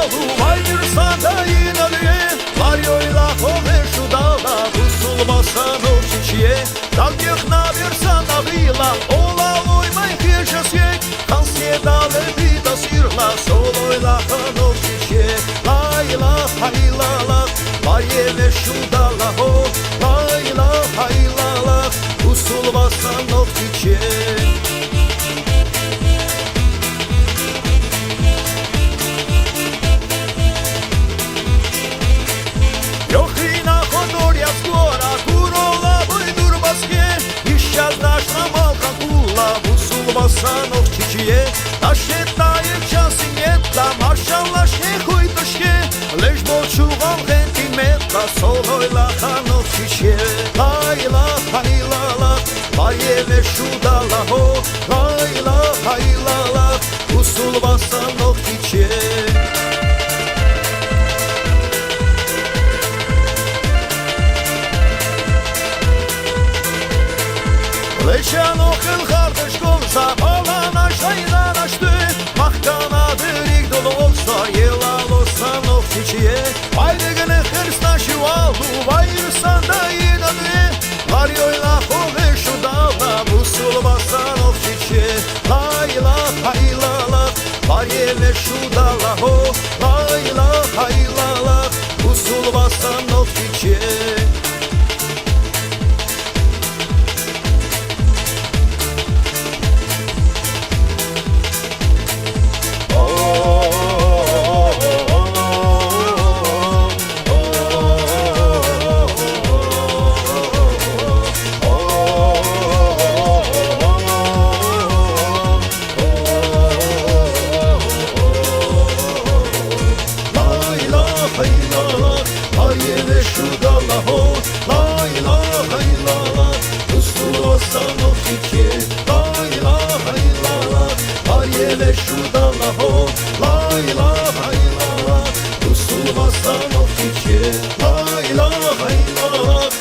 alу, вайырса да инале, Варьойла ховешу дала, Усул басан овчичье, Так ехна верса навила, Ола оймай хешасьек, Кансе дале бида сирла, Солойла хан овчичье, Лайла хайлала, Варьевешу дала, Лайла хайлала, Усул басан овчичье. Басанов чичье, та считает час и нет, да маршала шнехуй тошке, лишь молчу вам хентимета, солой лаханов чичье, лайла хайлала, ваеве шудала хо, лайла хайлала, усул басанов чичье. Leşano kılgardır olsa, alana şaylan açtı, Mahkanadır igdol olsa, yılal olsan of çiçeğe, Bayrığını hırsla şu alu, bayırsan da inadı, Varyoyla kove şu dağla, Musul basan of çiçeğe, Layla haylala, Varyeve şu dağla ho, Layla haylala, Musul basan of çiçeğe. Layla haylala,